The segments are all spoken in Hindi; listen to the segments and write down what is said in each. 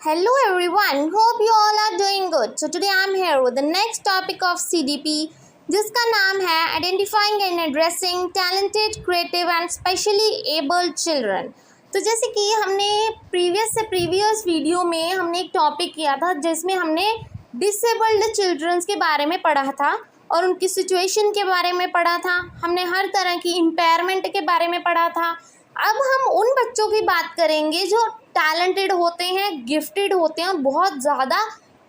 Hello everyone, hope you all are doing good. So today I am here with the next topic of CDP जिसका नाम है Identifying and Addressing Talented, Creative and Specially Abled Children। तो जैसे कि हमने प्रीवियस वीडियो में हमने एक टॉपिक किया था जिसमें हमने डिसेबल्ड चिल्ड्रंस के बारे में पढ़ा था और उनकी सिचुएशन के बारे में पढ़ा था। हमने हर तरह की इम्पेयरमेंट के बारे में पढ़ा था। अब हम उन बच्चों की बात करेंगे जो टैलेंटेड होते हैं, गिफ्टेड होते हैं और बहुत ज़्यादा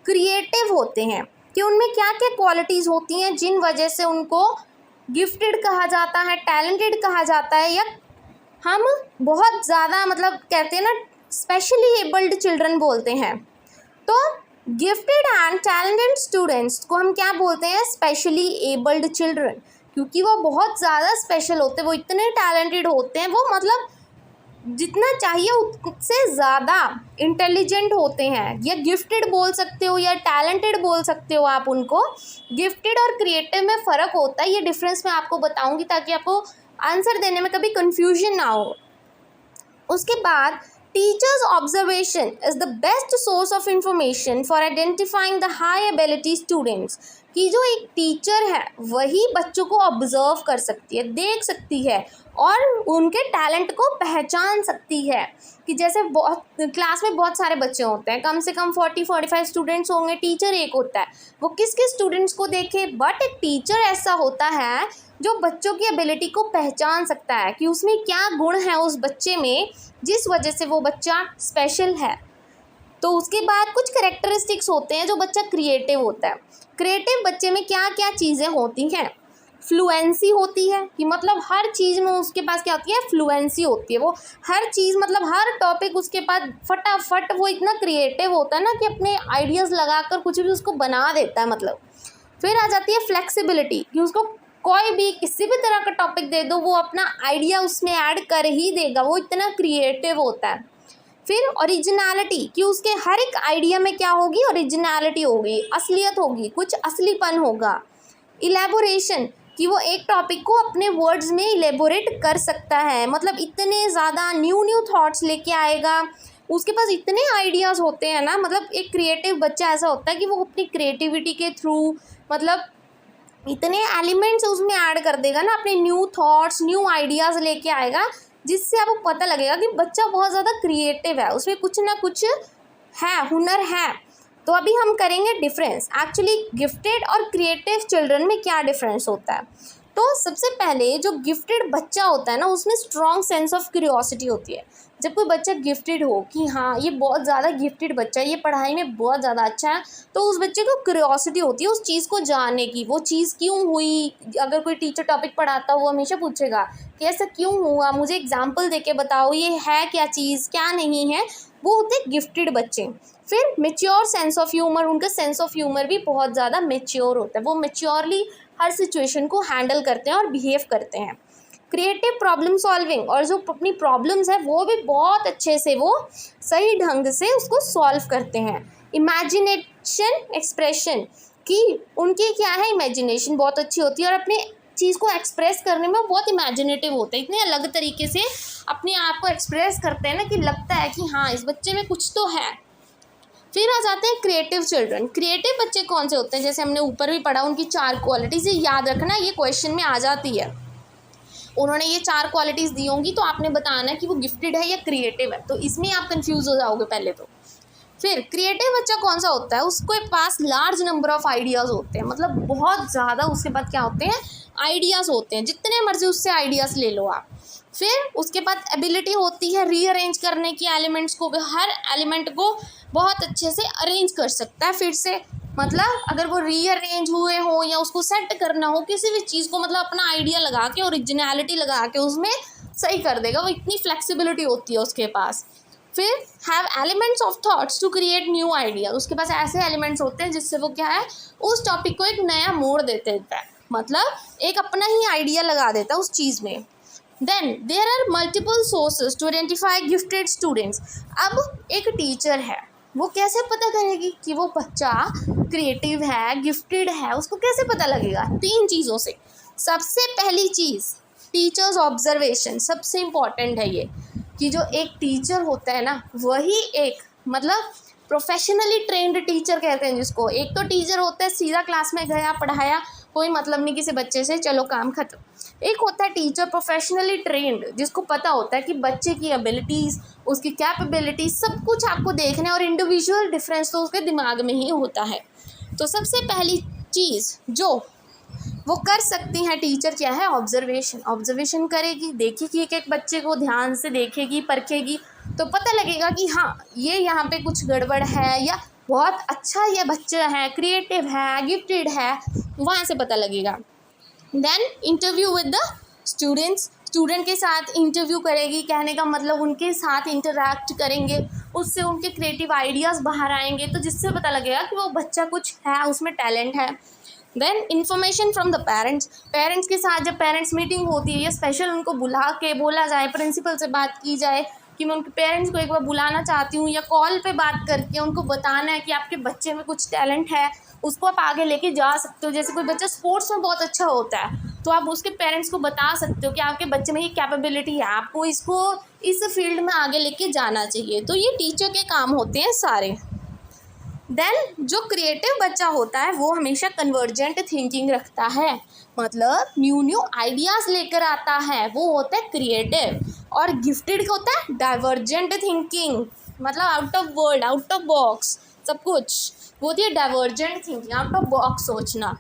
क्रिएटिव होते हैं कि उनमें क्या क्या क्वालिटीज़ होती हैं जिन वजह से उनको गिफ्टेड कहा जाता है, टैलेंटेड कहा जाता है, या हम बहुत ज़्यादा कहते हैं ना स्पेशली एबल्ड चिल्ड्रन बोलते हैं। तो गिफ्टेड एंड टैलेंटेड स्टूडेंट्स को हम क्या बोलते हैं? स्पेशली एबल्ड चिल्ड्रन, क्योंकि वो बहुत ज़्यादा स्पेशल होते हैं, वो इतने टैलेंटेड होते हैं, वो जितना चाहिए उससे ज़्यादा इंटेलिजेंट होते हैं। या गिफ्टेड बोल सकते हो या टैलेंटेड बोल सकते हो आप उनको। गिफ्टेड और क्रिएटिव में फ़र्क होता है, ये डिफरेंस मैं आपको बताऊंगी ताकि आपको आंसर देने में कभी कन्फ्यूजन ना हो। उसके बाद teachers observation is the best source of information for identifying the high ability students, कि जो एक टीचर है वही बच्चों को ऑब्जर्व कर सकती है, देख सकती है और उनके टैलेंट को पहचान सकती है। कि जैसे बहुत क्लास में बहुत सारे बच्चे होते हैं, कम से कम 40-45 स्टूडेंट्स होंगे, टीचर एक होता है, वो किस किस स्टूडेंट्स को देखे। बट एक टीचर ऐसा होता है जो बच्चों की एबिलिटी को पहचान सकता है कि उसमें क्या गुण है उस बच्चे में जिस वजह से वो बच्चा स्पेशल है। तो उसके बाद कुछ करेक्टरिस्टिक्स होते हैं जो बच्चा क्रिएटिव होता है। क्रिएटिव बच्चे में क्या क्या चीज़ें होती हैं? फ्लुएंसी होती है कि हर चीज़ में उसके पास क्या होती है? फ्लुएंसी होती है। वो हर चीज़ हर टॉपिक उसके पास फटाफट, वो इतना क्रिएटिव होता है ना कि अपने आइडियाज़ लगाकर कुछ भी उसको बना देता है। फिर आ जाती है फ्लेक्सिबिलिटी, कि उसको कोई भी किसी भी तरह का टॉपिक दे दो, वो अपना आइडिया उसमें ऐड कर ही देगा, वो इतना क्रिएटिव होता है। फिर ओरिजिनलिटी, कि उसके हर एक आइडिया में क्या होगी? ओरिजिनलिटी होगी, असलियत होगी, कुछ असलीपन होगा। इलेबोरेशन, कि वो एक टॉपिक को अपने वर्ड्स में इलेबोरेट कर सकता है, इतने ज़्यादा न्यू थॉट्स लेके आएगा, उसके पास इतने आइडियाज़ होते हैं ना। एक क्रिएटिव बच्चा ऐसा होता है कि वो अपनी क्रिएटिविटी के थ्रू इतने एलिमेंट्स उसमें ऐड कर देगा ना, अपने न्यू थॉट्स, न्यू आइडियाज़ लेके आएगा, जिससे आपको पता लगेगा कि बच्चा बहुत ज़्यादा क्रिएटिव है, उसमें कुछ ना कुछ है, हुनर है। तो अभी हम करेंगे डिफरेंस, एक्चुअली गिफ्टेड और क्रिएटिव चिल्ड्रन में क्या डिफरेंस होता है। तो सबसे पहले जो गिफ्टेड बच्चा होता है ना, उसमें स्ट्रॉन्ग सेंस ऑफ क्यूरियोसिटी होती है। जब कोई बच्चा गिफ्टेड हो कि हाँ ये बहुत ज़्यादा गिफ्टेड बच्चा है, ये पढ़ाई में बहुत ज़्यादा अच्छा है, तो उस बच्चे को क्यूरियोसिटी होती है उस चीज़ को जानने की, वो चीज़ क्यों हुई। अगर कोई टीचर टॉपिक पढ़ाता हो, वो हमेशा पूछेगा कि ऐसा क्यों हुआ, मुझे एग्जाम्पल दे के बताओ, ये है क्या चीज़, क्या नहीं है। वो होते गिफ्टेड बच्चे। फिर मेच्योर सेंस ऑफ ह्यूमर, उनका सेंस ऑफ ह्यूमर भी बहुत ज़्यादा मेच्योर होता है, वो मेच्योरली हर सिचुएशन को हैंडल करते हैं और बिहेव करते हैं। क्रिएटिव प्रॉब्लम सॉल्विंग, और जो अपनी प्रॉब्लम्स है वो भी बहुत अच्छे से, वो सही ढंग से उसको सॉल्व करते हैं। इमेजिनेशन एक्सप्रेशन, कि उनकी क्या है, इमेजिनेशन बहुत अच्छी होती है और अपने चीज़ को एक्सप्रेस करने में बहुत इमेजिनेटिव होते हैं, इतने अलग तरीके से अपने आप को एक्सप्रेस करते हैं ना कि लगता है कि हाँ इस बच्चे में कुछ तो है। फिर आ जाते हैं क्रिएटिव चिल्ड्रन। क्रिएटिव बच्चे कौन से होते हैं? जैसे हमने ऊपर भी पढ़ा, उनकी 4 क्वालिटीज़, याद रखना, ये क्वेश्चन में आ जाती है। उन्होंने ये 4 क्वालिटीज़ दी होंगी, तो आपने बताना है कि वो गिफ्टेड है या क्रिएटिव है, तो इसमें आप कंफ्यूज हो जाओगे पहले तो। फिर क्रिएटिव बच्चा कौन सा होता है? उसके पास लार्ज नंबर ऑफ आइडियाज़ होते हैं, बहुत ज़्यादा उसके पास क्या होते हैं? आइडियाज़ होते हैं, जितने मर्जी उससे आइडियाज़ ले लो आप। फिर उसके बाद एबिलिटी होती है रीअरेंज करने की, एलिमेंट्स को, हर एलिमेंट को बहुत अच्छे से अरेंज कर सकता है फिर से। अगर वो रीअरेंज हुए हो या उसको सेट करना हो किसी भी चीज़ को, अपना आइडिया लगा के, ओरिजिनलिटी लगा के उसमें सही कर देगा, वो इतनी फ्लेक्सिबिलिटी होती है उसके पास। फिर have elements of thoughts to create new idea, उसके पास ऐसे एलिमेंट्स होते हैं जिससे वो क्या है, उस टॉपिक को एक नया मोड़ देते हैं, एक अपना ही आइडिया लगा देता है उस चीज़ में। Then there are multiple sources to identify gifted students. अब एक टीचर है, वो कैसे पता करेगी कि वो बच्चा क्रिएटिव है, गिफ्टेड है? उसको कैसे पता लगेगा? 3 चीज़ों से। सबसे पहली चीज़ टीचर्स ऑब्जर्वेशन, सबसे इम्पॉर्टेंट है ये, कि जो एक टीचर होता है ना, वही एक प्रोफेशनली ट्रेंड टीचर कहते हैं जिसको। एक तो टीचर होता है सीधा क्लास में गया, पढ़ाया, कोई मतलब नहीं किसी बच्चे से, चलो काम खत्म। एक होता है टीचर प्रोफेशनली ट्रेंड, जिसको पता होता है कि बच्चे की एबिलिटीज़, उसकी कैपेबिलिटीज सब कुछ आपको देखना है, और इंडिविजुअल डिफरेंस तो उसके दिमाग में ही होता है। तो सबसे पहली चीज़ जो वो कर सकती हैं टीचर क्या है? ऑब्जर्वेशन। ऑब्जर्वेशन करेगी, देखेगी एक एक बच्चे को, ध्यान से देखेगी, परखेगी, तो पता लगेगा कि हाँ ये यहाँ पे कुछ गड़बड़ है, या बहुत अच्छा ये बच्चा है, क्रिएटिव है, गिफ्टेड है, वहाँ से पता लगेगा। Then interview with the students. Student के साथ इंटरव्यू करेगी, कहने का मतलब उनके साथ इंटरैक्ट करेंगे, उससे उनके क्रिएटिव आइडियाज़ बाहर आएंगे, तो जिससे पता लगेगा कि वो बच्चा कुछ है, उसमें टैलेंट है। Then information from the parents. Parents के साथ जब पेरेंट्स मीटिंग होती है, या स्पेशल उनको बुला के बोला जाए, प्रिंसिपल से बात की जाए कि मैं उनके पेरेंट्स को एक बार बुलाना चाहती हूँ, या कॉल पे बात करके उनको बताना है कि आपके बच्चे में कुछ टैलेंट है, उसको आप आगे लेके जा सकते हो। जैसे कोई बच्चा स्पोर्ट्स में बहुत अच्छा होता है, तो आप उसके पेरेंट्स को बता सकते हो कि आपके बच्चे में ये कैपेबिलिटी है, आपको इसको इस फील्ड में आगे लेके जाना चाहिए। तो ये टीचर के काम होते हैं सारे। देन जो क्रिएटिव बच्चा होता है वो हमेशा कन्वर्जेंट थिंकिंग रखता है, मतलब न्यू न्यू आइडियाज़ लेकर आता है, वो होता है क्रिएटिव। और गिफ्टेड होता है डाइवर्जेंट थिंकिंग, मतलब out of world, out of box सब कुछ, वो होती है divergent thinking, out of box सोचना।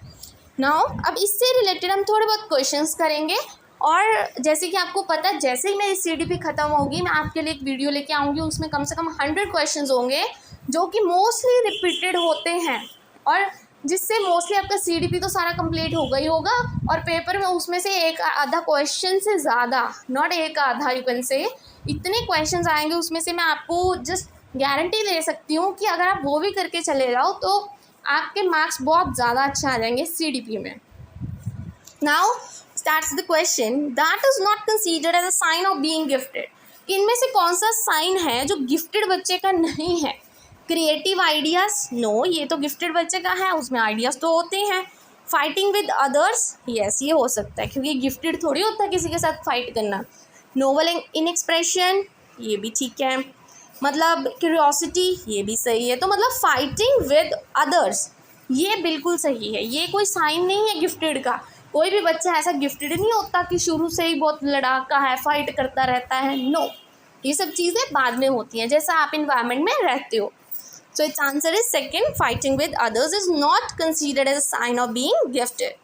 नाउ अब इससे रिलेटेड हम थोड़े बहुत क्वेश्चंस करेंगे, और जैसे कि आपको पता है जैसे ही मेरी CDP ख़त्म होगी मैं आपके लिए एक वीडियो लेके आऊँगी, उसमें कम से कम 100 क्वेश्चंस होंगे जो कि मोस्टली रिपीटेड होते हैं, और जिससे मोस्टली आपका CDP तो सारा कंप्लीट होगा ही होगा, और पेपर में उसमें से एक आधा क्वेश्चन से ज़्यादा, नॉट एक आधा, यू कैन से इतने क्वेश्चंस आएंगे उसमें से, मैं आपको जस्ट गारंटी दे सकती हूँ कि अगर आप वो भी करके चले जाओ तो आपके मार्क्स बहुत ज़्यादा अच्छा आ जाएंगे CDP में। Now starts the question, that is not considered as a sign of being gifted. इनमें से कौन सा साइन है जो गिफ्टेड बच्चे का नहीं है? क्रिएटिव आइडियाज़, नो, ये तो गिफ्टेड बच्चे का है, उसमें आइडियाज़ तो होते हैं। फाइटिंग विद अदर्स, यस ये हो सकता है, क्योंकि गिफ्टेड थोड़ी होता है किसी के साथ फाइट करना। नोवेल इन एक्सप्रेशन, ये भी ठीक है। मतलब क्यूरियोसिटी, ये भी सही है। तो मतलब फाइटिंग विद अदर्स ये बिल्कुल सही है, ये कोई साइन नहीं है गिफ्टेड का। कोई भी बच्चा ऐसा गिफ्टेड नहीं होता कि शुरू से ही बहुत लड़ाका है, फाइट करता रहता है, नो, ये सब चीज़ें बाद में होती हैं जैसा आप इन्वायरमेंट में रहते हो। So its answer is second, fighting with others is not considered as a sign of being gifted.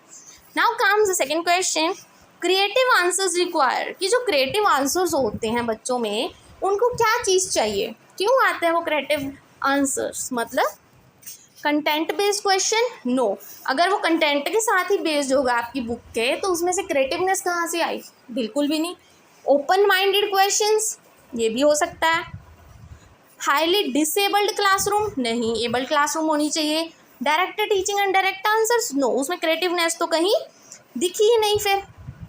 Now comes the second question, creative answers require, कि जो creative answers होते हैं बच्चों में उनको क्या चीज़ चाहिए, क्यों आते हैं वो creative answers? मतलब कंटेंट बेस्ड क्वेश्चन, नो, अगर वो कंटेंट के साथ ही बेस्ड होगा आपकी बुक के तो उसमें से क्रिएटिवनेस कहाँ से आई? बिल्कुल भी नहीं। ओपन माइंडेड क्वेश्चंस, ये भी हो सकता है। हाईली डिसेबल्ड क्लासरूम, नहीं, एबल्ड क्लासरूम होनी चाहिए। Direct teaching and direct answers, no, उसमें क्रिएटिवनेस तो कहीं दिखी ही नहीं। फिर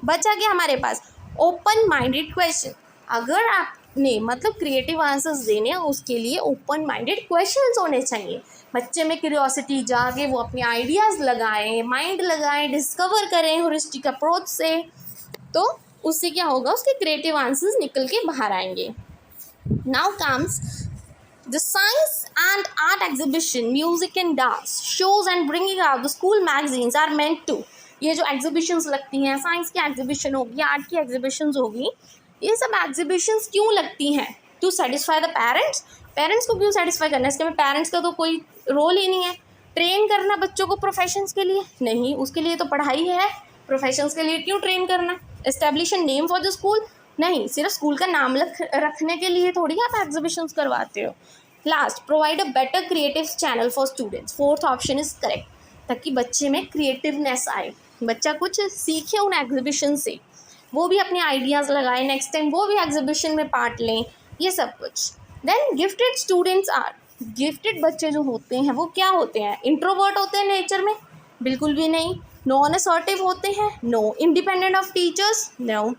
बचा क्या हमारे पास? Open minded question. अगर आपने मतलब क्रिएटिव आंसर्स देने हैं उसके लिए ओपन माइंडेड क्वेश्चंस होने चाहिए। बच्चे में क्यूरियोसिटी जागे, वो अपने आइडियाज़ लगाएं, माइंड लगाएं, डिस्कवर करें होरिस्टिक अप्रोच से, तो उससे क्या होगा, उसके क्रिएटिव आंसर्स निकल के बाहर आएंगे। Now comes the science and art exhibition, music and dance, shows and bringing out the school magazines are meant to, ये जो एग्जीबिशंस लगती हैं, साइंस की एग्जीबिशन होगी, आर्ट की एग्जीबिशंस होगी, ये सब एग्जीबिशंस क्यों लगती हैं? To satisfy the parents. Parents को क्यों सेटिस्फाई करना है? इसके में पेरेंट्स का तो कोई रोल ही नहीं है। ट्रेन करना बच्चों को प्रोफेशंस के लिए, नहीं, उसके लिए तो पढ़ाई है। प्रोफेशंस के लिए क्यों ट्रेन करना? Establish a name for the school, नहीं, सिर्फ स्कूल का नाम रखने के लिए थोड़ी आप एग्जीबिशंस करवाते हो। Last, provide a better creative channel for students, fourth option is correct, ताकि बच्चे में क्रिएटिवनेस आए, बच्चा कुछ सीखे उन एग्जीबिशन से, वो भी अपने आइडियाज़ लगाए, नेक्स्ट टाइम वो भी एग्जीबिशन में पार्ट लें, ये सब कुछ। Then gifted students are, gifted बच्चे जो होते हैं वो क्या होते हैं? इंट्रोवर्ट होते हैं नेचर में, बिल्कुल भी नहीं। नॉन असर्टिव होते हैं, no. Independent of teachers, no.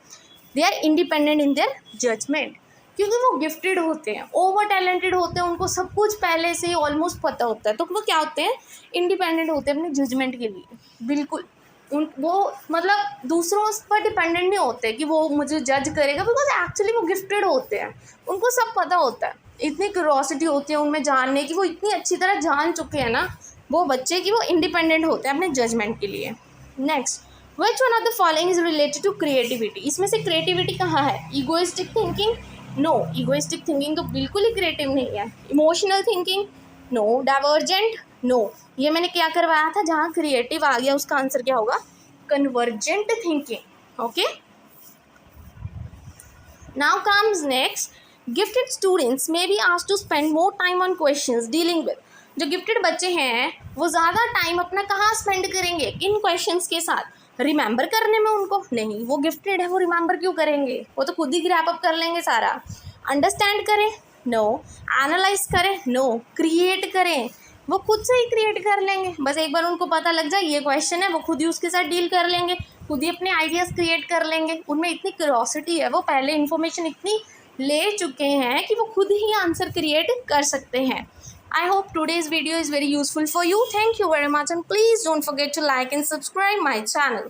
They are independent in their judgement, क्योंकि वो गिफ्टेड होते हैं, ओवर टैलेंटेड होते हैं, उनको सब कुछ पहले से ही ऑलमोस्ट पता होता है, तो वो क्या होते हैं? इंडिपेंडेंट होते हैं अपने जजमेंट के लिए, बिल्कुल। वो मतलब दूसरों पर डिपेंडेंट नहीं होते कि वो मुझे जज करेगा, बिकॉज एक्चुअली वो गिफ्टेड होते हैं, उनको सब पता होता है, इतनी क्यूरोसिटी होती है उनमें जानने की, वो इतनी अच्छी तरह जान चुके हैं ना वो बच्चे कि वो इंडिपेंडेंट होते हैं अपने जजमेंट के लिए। Next, which one of the following is related to creativity? इसमें से क्रिएटिविटी कहाँ है? Egoistic thinking? No, egoistic thinking तो बिल्कुल ही क्रिएटिव नहीं है। Emotional thinking? No. Divergent? No. ये मैंने क्या करवाया था, जहाँ क्रिएटिव आ गया उसका आंसर क्या होगा? Convergent thinking. Okay, now comes next, gifted students may be asked to spend more time on questions dealing with. जो गिफ्टेड बच्चे हैं वो ज़्यादा टाइम अपना कहाँ स्पेंड करेंगे? इन क्वेश्चंस के साथ। रिमेंबर करने में उनको नहीं, वो गिफ्टेड है, वो रिमेंबर क्यों करेंगे? वो तो खुद ही ग्रैप अप कर लेंगे सारा। अंडरस्टैंड करें? नो। एनालाइज करें? नो। क्रिएट करें? वो खुद से ही क्रिएट कर लेंगे, बस एक बार उनको पता लग जाए ये क्वेश्चन है, वो खुद ही उसके साथ डील कर लेंगे, खुद ही अपने आइडियाज़ क्रिएट कर लेंगे। उनमें इतनी क्यूरोसिटी है, वो पहले इन्फॉर्मेशन इतनी ले चुके हैं कि वो खुद ही आंसर क्रिएट कर सकते हैं। I hope today's video is very useful for you. Thank you very much, and please don't forget to like and subscribe my channel.